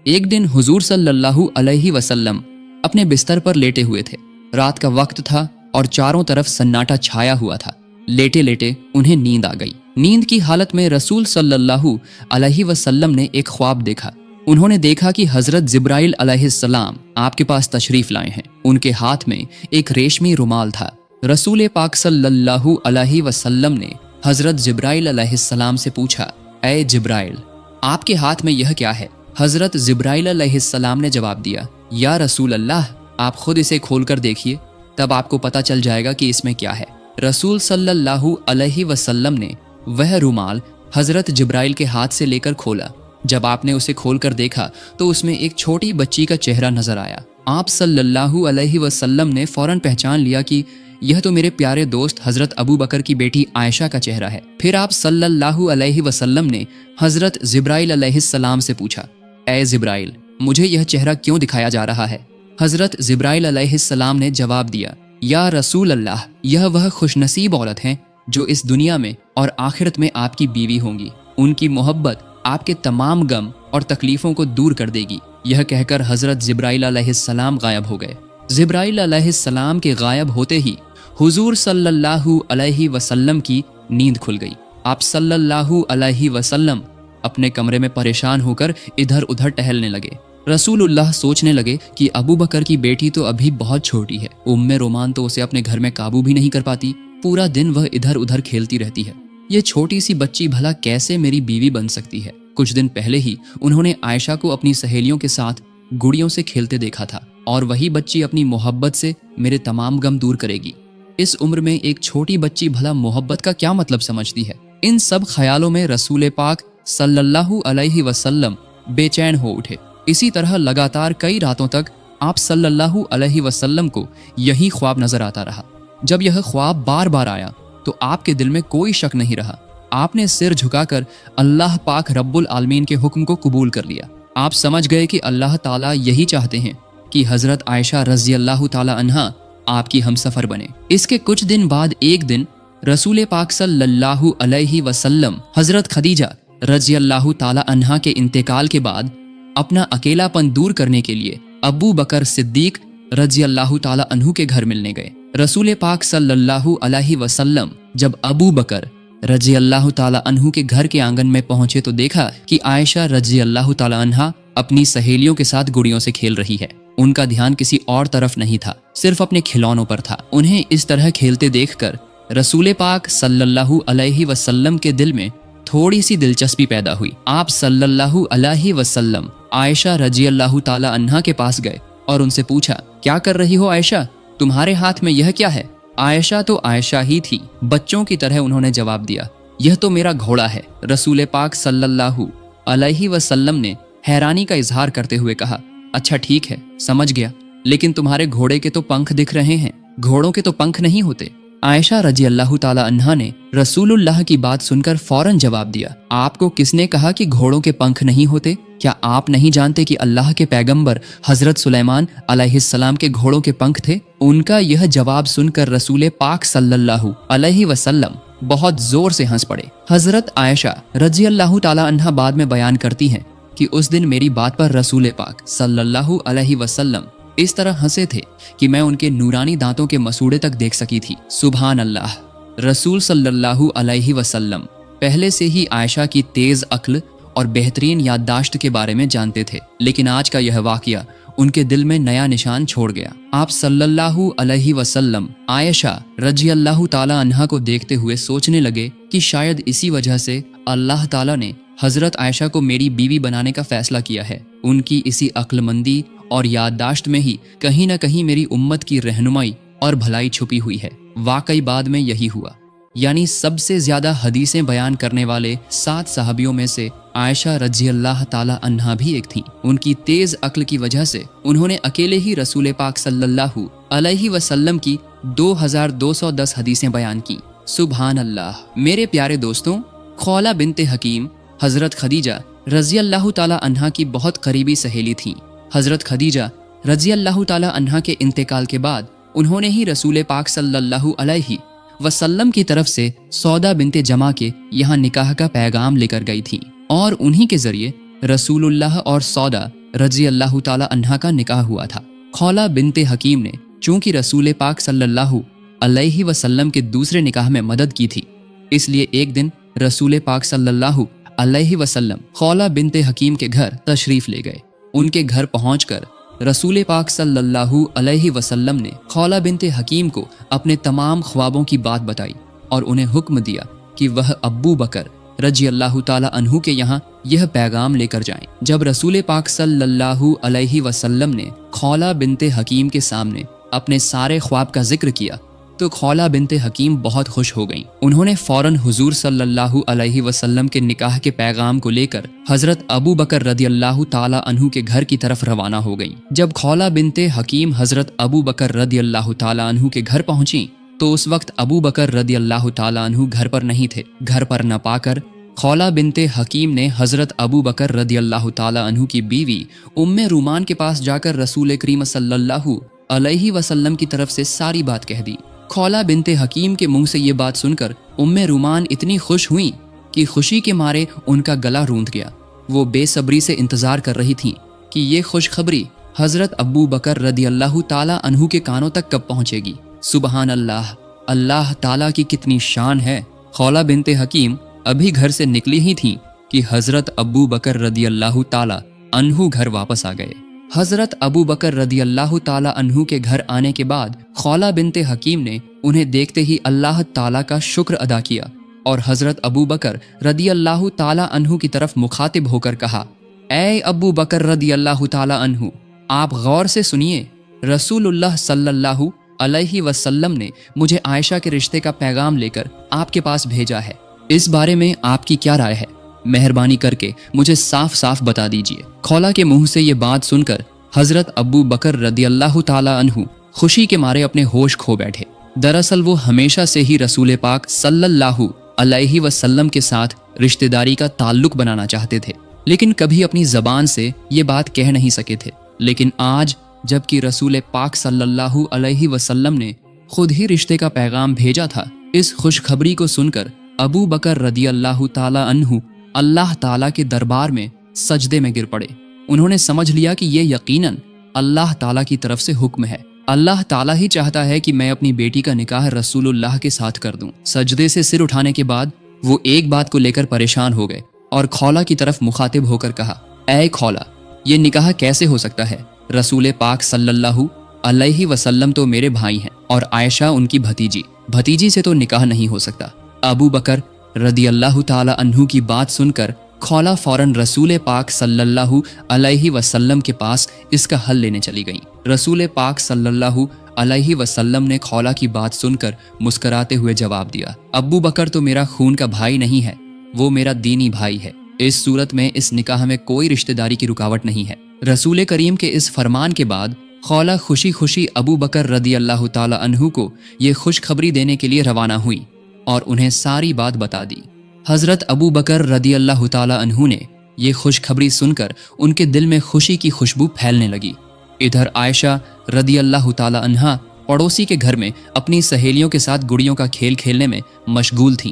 एक दिन हुजूर सल्लल्लाहु अलैहि वसल्लम अपने बिस्तर पर लेटे हुए थे। रात का वक्त था और चारों तरफ सन्नाटा छाया हुआ था। लेटे लेटे उन्हें नींद आ गई। नींद की हालत में रसूल सल्लल्लाहु अलैहि वसल्लम ने एक ख्वाब देखा। उन्होंने देखा कि हजरत जिब्राइल अलैहिस्सलाम आपके पास तशरीफ लाए हैं। उनके हाथ में एक रेशमी रुमाल था। रसूल पाक सल्लल्लाहु अलैहि वसल्लम ने हजरत जिब्राइल अलैहिस्सलाम से पूछा, ऐ जिब्राइल, आपके हाथ में यह क्या है? हजरत जिब्राइल अलैहिस्सलाम ने जवाब दिया, या रसूल अल्लाह, आप खुद इसे खोलकर देखिए, तब आपको पता चल जाएगा कि इसमें क्या है। रसूल सल्लल्लाहु अलैहि वसल्लम ने वह रुमाल हजरत जिब्राइल के हाथ से लेकर खोला। जब आपने उसे खोलकर देखा तो उसमें एक छोटी बच्ची का चेहरा नजर आया। आप सल्लल्लाहु अलैहि वसल्लम ने फौरन पहचान लिया कि यह तो मेरे प्यारे दोस्त हजरत अबू बकर की बेटी आयशा का चेहरा है। फिर आप सल्लल्लाहु अलैहि वसल्लम ने हजरत जिब्राइल अलैहिस्सलाम से पूछा, ऐ जिब्राइल, मुझे यह चेहरा क्यों दिखाया जा रहा है? हजरत जिब्राइल अलैहिस्सलाम ने जवाब दिया, या रसूल अल्लाह, यह वह खुशनसीब औरत हैं जो इस दुनिया में और आखिरत में आपकी बीवी होंगी। उनकी मोहब्बत आपके तमाम गम और तकलीफों को दूर कर देगी। यह कहकर हजरत जिब्राइल अलैहिस्सलाम गायब हो गए। जिब्राइल अलैहिस्सलाम के गायब होते ही हुजूर सल्लल्लाहु अलैहि वसल्लम की नींद खुल गई। आप सल्लल्लाहु अलैहि वसल्लम अपने कमरे में परेशान होकर इधर उधर टहलने लगे। रसूलुल्लाह सोचने लगे कि अबू बकर की बेटी तो अभी बहुत छोटी है। उम्मे रोमान तो उसे अपने घर में काबू भी नहीं कर पाती। पूरा दिन वह इधर उधर खेलती रहती है। ये छोटी सी बच्ची भला कैसे मेरी बीवी बन सकती है? कुछ दिन पहले ही उन्होंने आयशा को अपनी सहेलियों के साथ गुड़ियों से खेलते देखा था, और वही बच्ची अपनी मोहब्बत से मेरे तमाम गम दूर करेगी। इस उम्र में एक छोटी बच्ची भला मोहब्बत का क्या मतलब समझती है? इन सब ख्यालों में रसूल पाक सल्लल्लाहु अलैहि वसल्लम बेचैन हो उठे। इसी तरह लगातार कई रातों तक आप सल्लल्लाहु अलैहि वसल्लम को यही ख्वाब नजर आता रहा। जब यह ख्वाब बार बार आया तो आपके दिल में कोई शक नहीं रहा। आपने सिर झुकाकर अल्लाह पाक रब्बुल आलमीन के हुक्म को कबूल कर लिया। आप समझ गए कि अल्लाह ताला यही चाहते हैं कि हजरत आयशा रज़ी अल्लाह ताला अन्हा आपकी हमसफर बने। इसके कुछ दिन बाद एक दिन रसूल पाक सल्लल्लाहु अलैहि वसल्लम हजरत खदीजा रज़ी अल्लाह ताला अन्हा के इंतकाल के बाद अपना अकेलापन दूर करने के लिए अबू बकर सिद्दीक रज़ी अल्लाह ताला अन्हु के घर मिलने गए। रसूल पाक सल्लल्लाहु अलैहि वसल्लम जब अबू बकर रज़ी अल्लाह ताला अन्हु के घर के आंगन में पहुंचे तो देखा कि आयशा रज़ी अल्लाह ताला अन्हा अपनी सहेलियों के साथ गुड़ियों से खेल रही है। उनका ध्यान किसी और तरफ नहीं था, सिर्फ अपने खिलौनों पर था। उन्हें इस तरह खेलते देखकर रसूल पाक सल्लल्लाहु अलैहि वसल्लम के दिल में थोड़ी सी दिलचस्पी पैदा हुई। आप सल्लल्लाहु अलैहि वसल्लम आयशा रज़ी अल्लाह ताला अन्हा के पास गए और उनसे पूछा, क्या कर रही हो आयशा? तुम्हारे हाथ में यह क्या है? आयशा तो आयशा ही थी। बच्चों की तरह उन्होंने जवाब दिया, यह तो मेरा घोड़ा है। रसूल पाक सल्लल्लाहु अलैहि वसल्लम ने हैरानी का इजहार करते हुए कहा, अच्छा ठीक है, समझ गया, लेकिन तुम्हारे घोड़े के तो पंख दिख रहे हैं, घोड़ों के तो पंख नहीं होते। आयशा रज़ी अल्लाह ताला अन्हा ने रसूलुल्लाह की बात सुनकर फौरन जवाब दिया, आपको किसने कहा कि घोड़ों के पंख नहीं होते? क्या आप नहीं जानते कि अल्लाह के पैगंबर हजरत सुलेमान अलैहिस्सलाम के घोड़ों के पंख थे? उनका यह जवाब सुनकर रसूल पाक सल्लल्लाहु अलैहि वसल्लम बहुत जोर से हंस पड़े। हजरत आयशा रज़ी अल्लाह ताला अन्हा बाद में बयान करती हैं कि उस दिन मेरी बात पर रसूल पाक सल्लल्लाहु अलैहि वसल्लम इस तरह हंसे थे कि मैं उनके नूरानी दांतों के मसूड़े तक देख सकी थी। सुभान अल्लाह। रसूल सल्लल्लाहु अलैहि वसल्लम पहले से ही आयशा की तेज अक्ल और बेहतरीन याददाश्त के बारे में जानते थे, लेकिन आज का यह वाकया उनके दिल में नया निशान छोड़ गया। आप सल्लल्लाहु अलैहि वसल्लम आयशा रज़ी अल्लाह ताला अन्हा को देखते हुए सोचने लगे कि शायद इसी वजह से अल्लाह ताला ने हजरत आयशा को मेरी बीवी बनाने का फैसला किया है। उनकी इसी अक्लमंदी और याददाश्त में ही कहीं न कहीं मेरी उम्मत की रहनुमाई और भलाई छुपी हुई है। वाकई बाद में यही हुआ, यानी सबसे ज्यादा हदीसें बयान करने वाले 7 सहाबियों में से आयशा रज़ी अल्लाह ताला अन्हा भी एक थी। उनकी तेज अक्ल की वजह से उन्होंने अकेले ही रसूल पाक सल्लल्लाहु अलैहि वसल्लम की 2210 हदीसें बयान की। सुभान अल्लाह। मेरे प्यारे दोस्तों, खौला बिनते हकीम हजरत खदीजा रज़ी अल्लाह ताला अन्हा की बहुत करीबी सहेली थीं। हजरत खदीजा रज़ी अल्लाह ताला अन्हा के इंतकाल के बाद उन्होंने ही रसूल पाक सल्लल्लाहु अलैहि वसल्लम की तरफ से सौदा बिनते जमा के यहाँ निकाह का पैगाम लेकर गई थी, और उन्हीं के जरिए रसूलुल्लाह और सौदा रजी अल्लाह ताला अन्हा का निकाह हुआ था। खौला बिनते हकीम ने चूंकि रसूल पाक सल्लल्लाहु अलैहि वसल्लम के दूसरे निकाह में मदद की थी, इसलिए एक दिन रसूल पाक सल्लल्लाहु अलैहि वसल्लम खौला बिनते हकीम के घर तशरीफ ले गए। उनके घर पहुंचकर रसूल पाक सल्लल्लाहु अलैहि वसल्लम ने खौला बिनते हकीम को अपने तमाम ख्वाबों की बात बताई और उन्हें हुक्म दिया कि वह अब्बू बकर रजी अल्लाह ताला अन्हु के यहाँ यह पैगाम लेकर जाएं। जब रसूल पाक सल्लल्लाहु अलैहि वसल्लम ने खौला बिनते हकीम के सामने अपने सारे ख्वाब का जिक्र किया तो खौला बिनते हकीम बहुत खुश हो गईं। उन्होंने फौरन हुजूर सल्लल्लाहु अलैहि वसल्लम के निकाह के पैगाम को लेकर हजरत अबू बकर रदी अल्लाह ताला अन्हु के घर की तरफ रवाना हो गईं। जब खौला बिनते हकीम हजरत अबू बकर रदी अल्लाह ताला अन्हु के घर पहुंची तो उस वक्त अबू बकर रदी अल्लाह ताला अन्हु घर पर नहीं थे। घर पर न पाकर खौला बिनते हकीम ने हजरत अबू बकर रदी अल्लाह ताला अन्हु की बीवी उम्मे रूमान के पास जाकर रसूल करीम सल्लल्लाहु अलैहि वसल्लम की तरफ से सारी बात कह दी। खौला बिनते हकीम के मुंह से ये बात सुनकर उम्मे रूमान इतनी खुश हुई कि खुशी के मारे उनका गला रूंध गया। वो बेसब्री से इंतजार कर रही थीं कि ये खुशखबरी हजरत अबू बकर रदी अल्लाह ताला अन्हु के कानों तक कब पहुंचेगी। सुबहान अल्लाह, अल्लाह ताला की कितनी शान है। खौला बिनते हकीम अभी घर से निकली ही थीं कि हजरत अबू बकर रदी अल्लाह ताला अन्हु घर वापस आ गए। हजरत अबू बकर रदी अल्लाह ताला अन्हु के घर आने के बाद खौला बिनते हकीम ने उन्हें देखते ही अल्लाह ताला का शुक्र अदा किया और हजरत अबू बकर रदी अल्लाह ताला अन्हु की तरफ मुखातिब होकर कहा, ऐ अबू बकर रदी अल्लाह ताला अन्हु, आप गौर से सुनिए, रसूलुल्लाह सल्लल्लाहु अलैहि वसल्लम ने मुझे आयशा के रिश्ते का पैगाम लेकर आपके पास भेजा है। इस बारे में आपकी क्या राय है? मेहरबानी करके मुझे साफ साफ बता दीजिए। खौला के मुंह से ये बात सुनकर हजरत अबू बकर रदी अल्लाह ताला अन्हु खुशी के मारे अपने होश खो बैठे। दरअसल वो हमेशा से ही रसूल पाक सल्लल्लाहु अलैहि वसल्लम के साथ रिश्तेदारी का ताल्लुक बनाना चाहते थे, लेकिन कभी अपनी जबान से ये बात कह नहीं सके थे। लेकिन आज जबकि रसूल पाक सल्लल्लाहु अलैहि वसल्लम ने खुद ही रिश्ते का पैगाम भेजा था, इस खुशखबरी को सुनकर अबू बकर रदी अल्लाह ताला अन्हु अल्लाह ताला के दरबार में सजदे में गिर पड़े। उन्होंने समझ लिया कि ये यकीनन अल्लाह ताला की तरफ से हुक्म है। अल्लाह ताला ही चाहता है कि मैं अपनी बेटी का निकाह रसूलुल्लाह के साथ कर दूं। सजदे से सिर उठाने के बाद वो एक बात को लेकर परेशान हो गए और खौला की तरफ मुखातिब होकर कहा, ऐ खौला, ये निकाह कैसे हो सकता है? रसूल पाक सल्लल्लाहु अलैहि वसल्लम तो मेरे भाई हैं और आयशा उनकी भतीजी से तो निकाह नहीं हो सकता। अबू बकर रदी अल्लाह ताला अन्हु की बात सुनकर खौला फौरन रसूल पाक सल्लल्लाहु अलैहि वसल्लम के पास इसका हल लेने चली गईं। रसूल पाक सल्लल्लाहु अलैहि वसल्लम ने खौला की बात सुनकर मुस्कुराते हुए जवाब दिया, अबू बकर तो मेरा खून का भाई नहीं है, वो मेरा दीनी भाई है। इस सूरत में इस निकाह में कोई रिश्तेदारी की रुकावट नहीं है। रसूल करीम के इस फरमान के बाद खौला खुशी खुशी अबू बकर रदी अल्लाह ताला अन्हु को ये खुशखबरी देने के लिए रवाना हुई और उन्हें सारी बात बता दी। हजरत अबू बकर रदी अल्लाह ताला अन्हु ने ये खुशखबरी सुनकर उनके दिल में खुशी की खुशबू फैलने लगी। इधर आयशा रदी अल्लाह ताला अन्हा पड़ोसी के घर में अपनी सहेलियों के साथ गुड़ियों का खेल खेलने में मशगूल थीं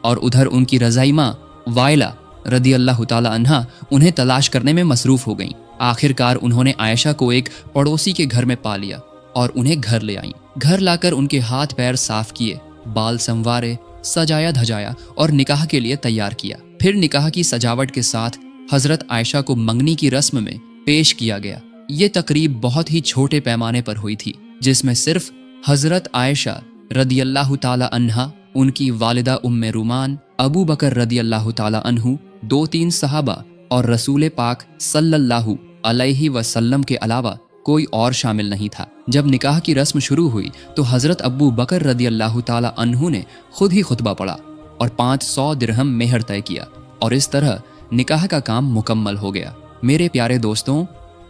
और उधर उनकी रज़ाई माँ वाइला रदी अल्लाह ताला अन्हा उन्हें तलाश करने में मसरूफ हो गईं। आखिरकार उन्होंने आयशा को एक पड़ोसी के घर में पा लिया और उन्हें घर ले आईं। घर लाकर उनके हाथ पैर साफ किए, बाल संवारे, सजाया धजाया और निकाह के लिए तैयार किया। फिर निकाह की सजावट के साथ हजरत आयशा को मंगनी की रस्म में पेश किया गया। ये तकरीब बहुत ही छोटे पैमाने पर हुई थी, जिसमें सिर्फ हजरत आयशा रदी अल्लाह ताला अन्हा, उनकी वालिदा उम्मे रूमान, अबू बकर रदी अल्लाह ताला अन्हु, 2-3 सहाबा और रसूल पाक सल्लल्लाहु अलैहि वसल्लम के अलावा कोई और शामिल नहीं था। जब निकाह की रस्म शुरू हुई तो हजरत अबू बकर रदी अल्लाह ताला अन्हु ने खुद ही खुतबा पढ़ा और 500 दिरहम मेहर तय किया और इस तरह निकाह का काम मुकम्मल हो गया। मेरे प्यारे दोस्तों,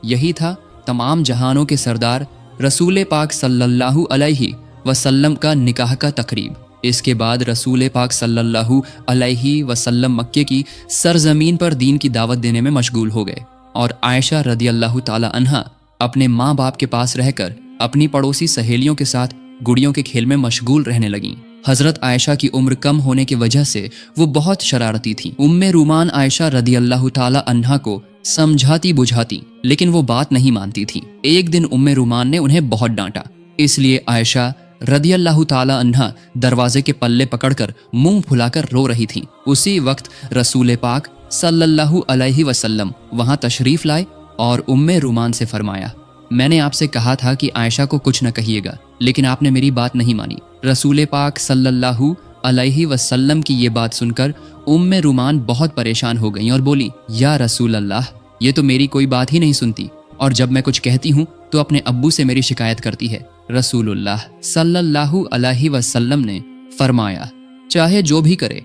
यही था तमाम जहानों के सरदार रसूल पाक सल्लल्लाहु अलैहि वसल्लम का निकाह का तकरीब। इसके बाद रसूल पाक सल्लल्लाहु अलैहि वसल्लम मक्के की सरजमीन पर दीन की दावत देने में मशगूल हो गए और आयशा रदी अल्लाह ताला अन्हा अपने माँ बाप के पास रहकर अपनी पड़ोसी सहेलियों के साथ गुड़ियों के खेल में मशगूल रहने लगीं। हजरत आयशा की उम्र कम होने की वजह से वो बहुत शरारती थीं। उम्मे रूमान आयशा रदी अल्लाह ताला अन्हा को समझाती बुझाती, लेकिन वो बात नहीं मानती थी। एक दिन उम्मे रुमान ने उन्हें बहुत डांटा, इसलिए आयशा रदियल्लाहु ताला अन्हा दरवाजे के पल्ले पकड़कर मुंह फुलाकर रो रही थी। उसी वक्त रसूल पाक सल्लल्लाहु अलैहि वसल्लम वहां तशरीफ लाए और उम्मे रुमान से फरमाया, मैंने आपसे कहा था कि आयशा को कुछ न कहिएगा, लेकिन आपने मेरी बात नहीं मानी। रसूल पाक सल्लल्लाहु अलैहि वसल्लम की ये बात सुनकर उम्मे रुमान बहुत परेशान हो गईं और बोली, या रसूल अल्लाह, ये तो मेरी कोई बात ही नहीं सुनती, और जब मैं कुछ कहती हूँ तो अपने अब्बू से मेरी शिकायत करती है। रसूलुल्लाह सल्लल्लाहु अलैहि वसल्लम ने फरमाया, चाहे जो भी करे,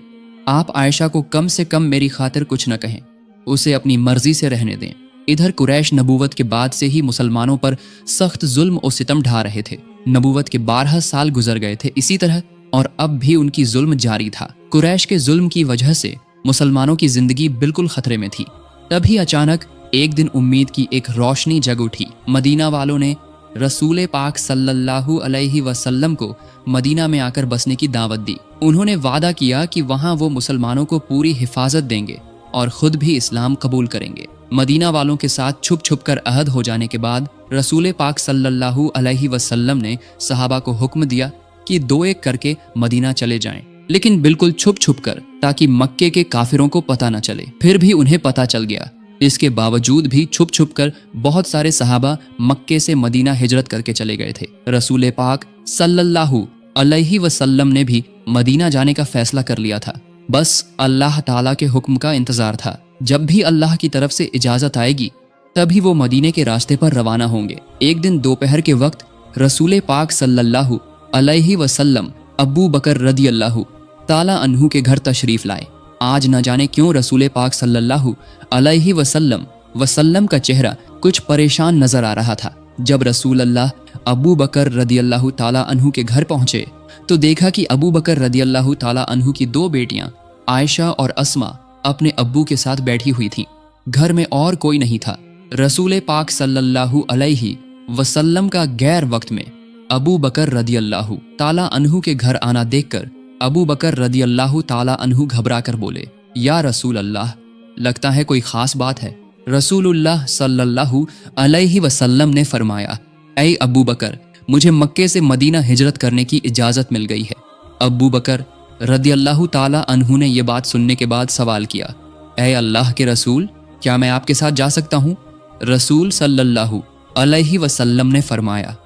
आप आयशा को कम से कम मेरी खातिर कुछ न कहें, उसे अपनी मर्जी से रहने दें। इधर कुरैश नबूवत के बाद से ही मुसलमानों पर सख्त जुल्म और सितम ढा रहे थे। नबूवत के 12 साल गुजर गए थे इसी तरह, और अब भी उनकी जुल्म जारी था। कुरैश के जुल्म की वजह से मुसलमानों की जिंदगी बिल्कुल खतरे में थी। तभी अचानक एक दिन उम्मीद की एक रोशनी जग उठी। मदीना वालों ने रसूल पाक सल्लल्लाहु अलैहि वसल्लम को मदीना में आकर बसने की दावत दी। उन्होंने वादा किया कि वहां वो मुसलमानों को पूरी हिफाजत देंगे और खुद भी इस्लाम कबूल करेंगे। मदीना वालों के साथ छुप छुप कर अहद हो जाने के बाद रसूल पाक सल्लल्लाहु अलैहि वसल्लम ने सहाबा को हुक्म दिया कि 2-1 करके मदीना चले जाएं, लेकिन बिल्कुल छुप छुप कर, ताकि मक्के के काफिरों को पता न चले। फिर भी उन्हें पता चल गया। इसके बावजूद भी छुप छुप कर बहुत सारे सहाबा मक्के से मदीना हिजरत करके चले गए थे। रसूल पाक सल्लल्लाहु अलैहि वसल्लम ने भी मदीना जाने का फैसला कर लिया था। बस अल्लाह ताला के हुक्म का इंतजार था। जब भी अल्लाह की तरफ से इजाजत आएगी तभी वो मदीने के रास्ते पर रवाना होंगे। एक दिन दोपहर के वक्त रसूल पाक सल्लल्लाहु अलैहि वसल्लम अबू बकर रदियल्लाहु ताला अन्हु के घर तशरीफ लाए। आज न जाने क्यों रसूल पाक सल्लल्लाहु अलैहि वसल्लम का चेहरा कुछ परेशान नजर आ रहा था। जब रसूल अल्लाह अबू बकर रदियल्लाहु ताला अन्हु के घर पहुंचे तो देखा कि अबू बकर रदियल्लाहु ताला अन्हु की 2 बेटियां आयशा और अस्मा अपने अब्बू के साथ बैठी हुई थीं। घर में और कोई नहीं था। रसूल पाक सल्लल्लाहु अलैहि वसल्लम का गैर वक्त में अबू बकर रदियल्लाहु ताला अन्हु के घर आना देखकर अबू बकर रदियल्लाहु ताला अन्हु घबरा कर बोले, या रसूल अल्लाह, लगता है कोई खास बात है। रसूलुल्लाह सल्लल्लाहु अलैहि वसल्लम ने फरमाया, ऐ अबू बकर, मुझे मक्के से मदीना हिजरत करने की इजाजत मिल गई है। अबू बकर रदियल्लाहु ताला अन्हु ने यह बात सुनने के बाद सवाल किया, ऐ अल्लाह के रसूल, क्या मैं आपके साथ जा सकता हूँ? रसूल सल्लल्लाहु अलैहि वसल्लम ने फरमाया,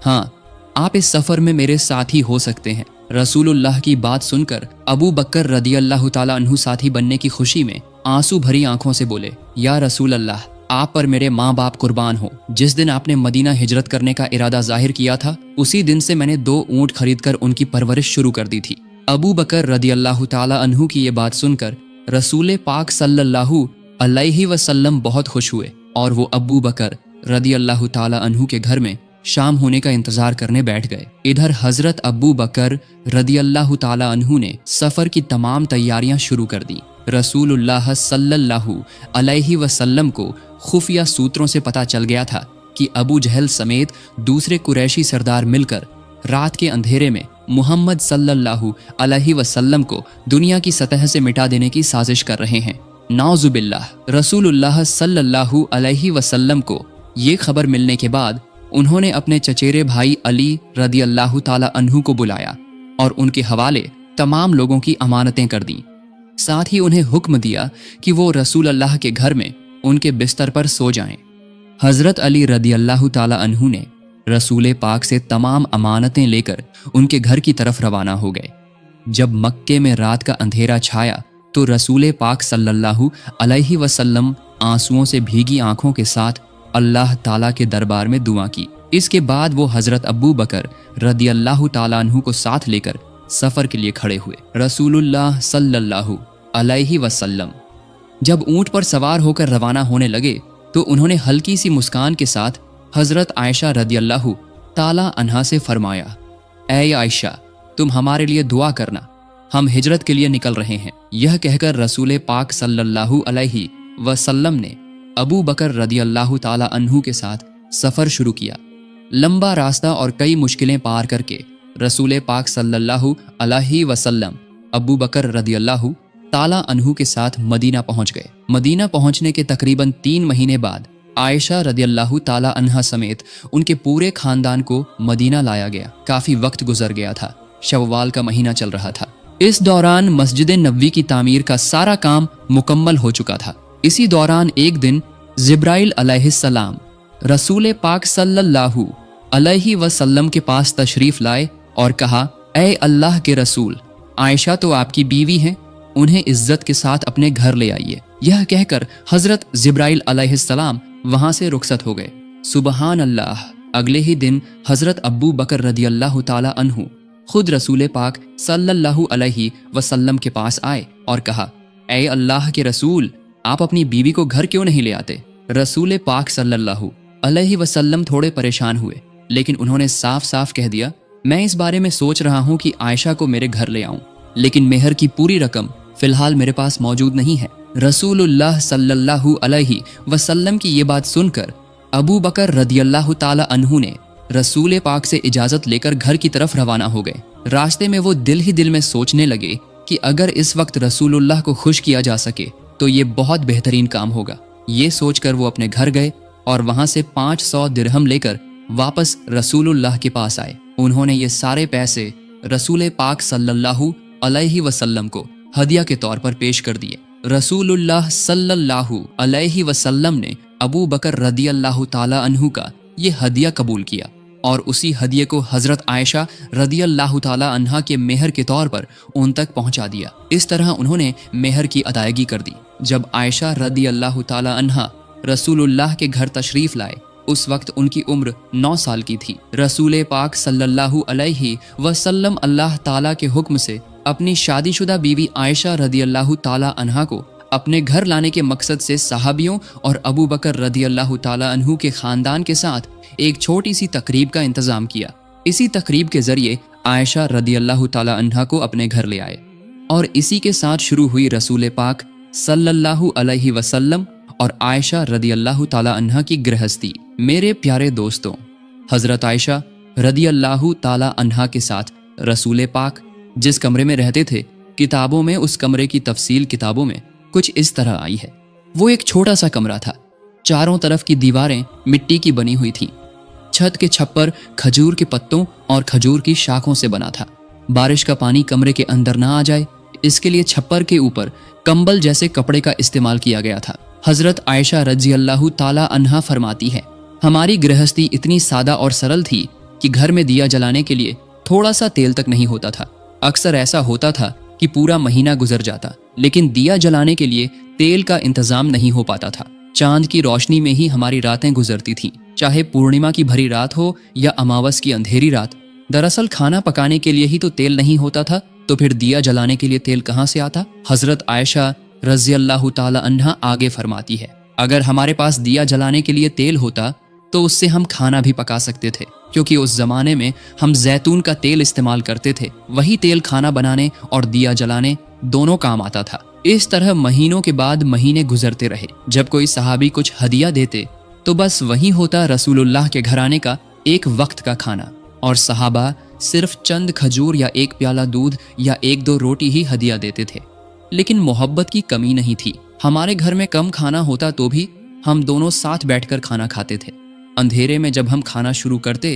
हाँ, आप इस सफर में मेरे साथी हो सकते हैं। रसूलुल्लाह की बात सुनकर अबू बकर रदियल्लाहु ताला अन्हु साथी बनने की खुशी में आंसू भरी आंखों से बोले, या रसूल अल्लाह, आप पर मेरे माँ बाप कुर्बान हो। जिस दिन आपने मदीना हिजरत करने का इरादा जाहिर किया था, उसी दिन से मैंने 2 ऊँट खरीदकर उनकी परवरिश शुरू कर दी थी। अबू बकर रदियल्लाहु ताला अन्हु की ये बात सुनकर रसूल पाक सल्लल्लाहु अलैहि वसल्लम बहुत खुश हुए और वो अबू बकर रदियल्लाहु ताला अन्हु के घर में शाम होने का इंतजार करने बैठ गए। इधर हजरत अबू बकर रदियल्लाहु ताला अन्हु ने सफर की तमाम तैयारियां शुरू कर दी। रसूलुल्लाह सल्लल्लाहु अलैहि वसल्लम को खुफिया सूत्रों से पता चल गया था कि अबू जहल समेत दूसरे कुरैशी सरदार मिलकर रात के अंधेरे में मुहम्मद सल्लल्लाहु अलैहि वसल्लम को दुनिया की सतह से मिटा देने की साजिश कर रहे हैं। नाउजुबिल्लाह। रसूलुल्लाह सल्लल्लाहु अलैहि वसल्लम को ये खबर मिलने के बाद उन्होंने अपने चचेरे भाई अली रदियल्लाहु ताला अन्हु को बुलाया और उनके हवाले तमाम लोगों की अमानतें कर दी। साथ ही उन्हें हुक्म दिया कि वो रसूल अल्लाह के घर में उनके बिस्तर पर सो जाएं। हजरत अली रदियल्लाहु ताला अन्हु ने रसूल पाक से तमाम अमानतें लेकर उनके घर की तरफ रवाना हो गए। जब मक्के में रात का अंधेरा छाया तो रसूल पाक सल्लल्लाहु अलैहि वसल्लम आंसुओं से भीगी आंखों के साथ अल्लाह ताला के दरबार में दुआ की। इसके बाद वो हजरत अबू बकर रदियल्लाहु ताला अन्हु को साथ लेकर सफर के लिए खड़े हुए। रसूलुल्लाह सल्लल्लाहु अलैहि वसल्लम जब ऊंट पर सवार होकर रवाना होने लगे तो उन्होंने हल्की सी मुस्कान के साथ हजरत आयशा रदियल्लाहु ताला अन्हा से फरमाया, ऐ आयशा, तुम हमारे लिए दुआ करना, हम हिजरत के लिए निकल रहे हैं। यह कहकर रसूल पाक सल्लल्लाहु अलैहि वसल्लम ने अबू बकर रदियल्लाहु ताला अन्हु के साथ सफर शुरू किया। लंबा रास्ता और कई मुश्किलें पार करके रसूल पाक सल्लल्लाहु अलैहि वसल्लम अबू बकर रदियल्लाहु ताला अन्हु के साथ मदीना पहुंच गए। मदीना पहुंचने के तकरीबन 3 महीने बाद आयशा रदियल्लाहु ताला अन्हा समेत उनके पूरे खानदान को मदीना लाया गया। काफी वक्त गुजर गया था, शव्वाल का महीना चल रहा था। इस दौरान मस्जिद नबवी की तामीर का सारा काम मुकम्मल हो चुका था। इसी दौरान एक दिन जिब्राइल अलैहिस्सलाम रसूल पाक सल्लल्लाहु अलैहि वसल्लम के पास तशरीफ लाए और कहा, ऐ अल्लाह के रसूल, आयशा तो आपकी बीवी हैं, उन्हें इज्जत के साथ अपने घर ले आइए। यह कहकर हजरत जिब्राइल अलैहिस्सलाम वहां से रुखसत हो गए। सुबहान अल्लाह। अगले ही दिन हजरत अब्बू बकर रदियल्लाहु ताला अन्हु खुद रसूल पाक सल्लल्लाहु अलैहि वसल्लम के पास आए और कहा, ऐ अल्लाह के रसूल, आप अपनी बीवी को घर क्यों नहीं ले आते? रसूल पाक सल्लल्लाहु अलैहि वसल्लम थोड़े परेशान हुए, लेकिन उन्होंने साफ साफ कह दिया, मैं इस बारे में सोच रहा हूँ कि आयशा को मेरे घर ले आऊं, लेकिन मेहर की पूरी रकम फिलहाल मेरे पास मौजूद नहीं है। रसूलुल्लाह सल्लल्लाहु अलैहि वसल्लम की ये बात सुनकर अबू बकर रदियल्लाहु ताला अन्हु ने रसूल पाक से इजाजत लेकर घर की तरफ रवाना हो गए। रास्ते में वो दिल ही दिल में सोचने लगे कि अगर इस वक्त रसूलुल्लाह को खुश किया जा सके तो ये बहुत बेहतरीन काम होगा। ये सोचकर वो अपने घर गए और वहां से 500 दिरहम लेकर वापस रसूलुल्लाह के पास आए। उन्होंने ये सारे पैसे रसूल पाक सल्लल्लाहु अलैहि वसल्लम को हदिया के तौर पर पेश कर दिए। रसूलुल्लाह सल्लल्लाहु अलैहि वसल्लम ने अबू बकर रदियल्लाहु ताला अन्हु का ये हदिया कबूल किया और उसी हदिये को हजरत आयशा रदियल्लाहु ताला अन्हा के मेहर के तौर पर उन तक पहुंचा दिया। इस तरह उन्होंने मेहर की अदायगी कर दी। जब आयशा रदियल्लाहु ताला अन्हा रसूलुल्लाह के घर तशरीफ लाए, उस वक्त उनकी उम्र 9 साल की थी। रसूल पाक सल्लल्लाहु अलैहि वसल्लम अल्लाह ताला के हुक्म से अपनी शादीशुदा बीवी आयशा रदियल्लाहु ताला अन्हा को अपने घर लाने के मकसद से सहाबियों और अबू बकर रदियल्लाहु ताला अन्हु के खानदान के साथ एक छोटी सी तकरीब का इंतजाम किया। इसी तकरीब के जरिए आयशा रदियल्लाहु ताला अन्हा को अपने घर ले आए और इसी के साथ शुरू हुई रसूल पाक सल्लल्लाहु अलैहि वसल्लम और आयशा रदियल्लाहु ताला अन्हा की गृहस्थी। मेरे प्यारे दोस्तों, हजरत आयशा रदियल्लाहु ताला अन्हा के साथ रसूल पाक जिस कमरे में रहते थे, किताबों में उस कमरे की तफसील किताबों में कुछ इस तरह आई है। वो एक छोटा सा कमरा था। चारों तरफ की दीवारें मिट्टी की बनी हुई थीं। छत के छप्पर खजूर के पत्तों और खजूर की शाखों से बना था। बारिश का पानी कमरे के अंदर ना आ जाए, इसके लिए छप्पर के ऊपर कंबल जैसे कपड़े का इस्तेमाल किया गया था। हजरत आयशा रज़ियल्लाहु ताला अन्हा फरमाती है, हमारी गृहस्थी इतनी सादा और सरल थी कि घर में दिया जलाने के लिए थोड़ा सा तेल तक नहीं होता था। अक्सर ऐसा होता था कि पूरा महीना गुजर जाता, लेकिन दिया जलाने के लिए तेल का इंतजाम नहीं हो पाता था। चांद की रोशनी में ही हमारी रातें गुजरती थीं, चाहे पूर्णिमा की भरी रात हो या अमावस की अंधेरी रात। दरअसल खाना पकाने के लिए ही तो तेल नहीं होता था, तो फिर दिया जलाने के लिए तेल कहाँ से आता? हजरत आयशा रज़ियल्लाहु ताला अन्हा आगे फरमाती है, अगर हमारे पास दिया जलाने के लिए तेल होता तो उससे हम खाना भी पका सकते थे, क्योंकि उस जमाने में हम जैतून का तेल इस्तेमाल करते थे। वही तेल खाना बनाने और दिया जलाने दोनों काम आता था। इस तरह महीनों के बाद महीने गुजरते रहे। जब कोई सहाबी कुछ हदिया देते तो बस वही होता रसूलुल्लाह के घराने का एक वक्त का खाना, और सहाबा सिर्फ चंद खजूर या एक प्याला दूध या 1-2 रोटी ही हदिया देते थे। लेकिन मोहब्बत की कमी नहीं थी। हमारे घर में कम खाना होता तो भी हम दोनों साथ बैठकर खाना खाते थे। अंधेरे में जब हम खाना शुरू करते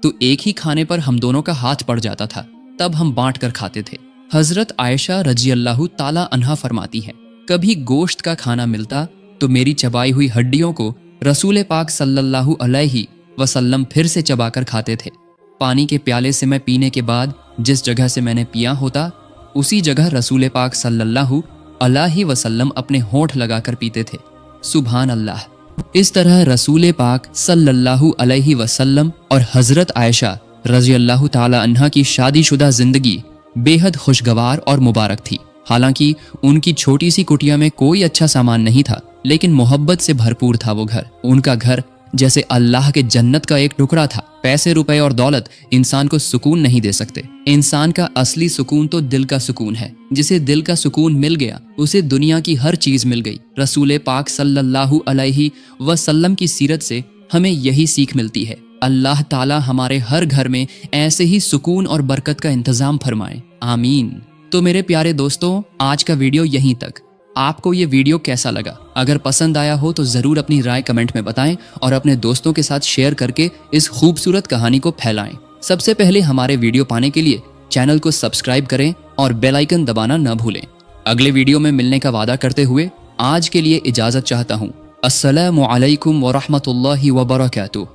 तो एक ही खाने पर हम दोनों का हाथ पड़ जाता था, तब हम बांट कर खाते थे। हजरत आयशा रज़ियल्लाहु ताला अन्हा फरमाती है, कभी गोश्त का खाना मिलता तो मेरी चबाई हुई हड्डियों को रसूल पाक सल्लल्लाहु अलैहि वसल्लम फिर से चबाकर खाते थे। पानी के प्याले से मैं पीने के बाद जिस जगह से मैंने पिया होता, उसी जगह रसूल पाक सल्लल्लाहु अलैहि वसल्लम अपने होंठ लगाकर पीते थे। सुभान अल्लाह। इस तरह रसूल पाक सल्लल्लाहु अलैहि वसल्लम और हजरत आयशा रज़ियल्लाहु ताला अन्हा की शादीशुदा जिंदगी बेहद खुशगवार और मुबारक थी। हालांकि उनकी छोटी सी कुटिया में कोई अच्छा सामान नहीं था, लेकिन मोहब्बत से भरपूर था वो घर। उनका घर जैसे अल्लाह के जन्नत का एक टुकड़ा था। पैसे रुपए और दौलत इंसान को सुकून नहीं दे सकते। इंसान का असली सुकून तो दिल का सुकून है। जिसे दिल का सुकून मिल गया उसे दुनिया की हर चीज मिल गई। रसूल पाक सल्लल्लाहु अलैहि वसल्लम की सीरत से हमें यही सीख मिलती है। अल्लाह ताला हमारे हर घर में ऐसे ही सुकून और बरकत का इंतजाम फरमाए, आमीन। तो तो मेरे प्यारे दोस्तों, आज का वीडियो यहीं तक। आपको ये वीडियो कैसा लगा? अगर पसंद आया हो तो ज़रूर अपनी राय कमेंट में बताएं और अपने दोस्तों के साथ शेयर करके इस खूबसूरत कहानी को फैलाएं। सबसे पहले हमारे वीडियो पाने के लिए चैनल को सब्सक्राइब करें और बेल आइकन दबाना न भूलें। अगले वीडियो में मिलने का वादा करते हुए आज के लिए इजाज़त चाहता हूँ। अस्सलामु अलैकुम व रहमतुल्लाहि व बरकातुहू।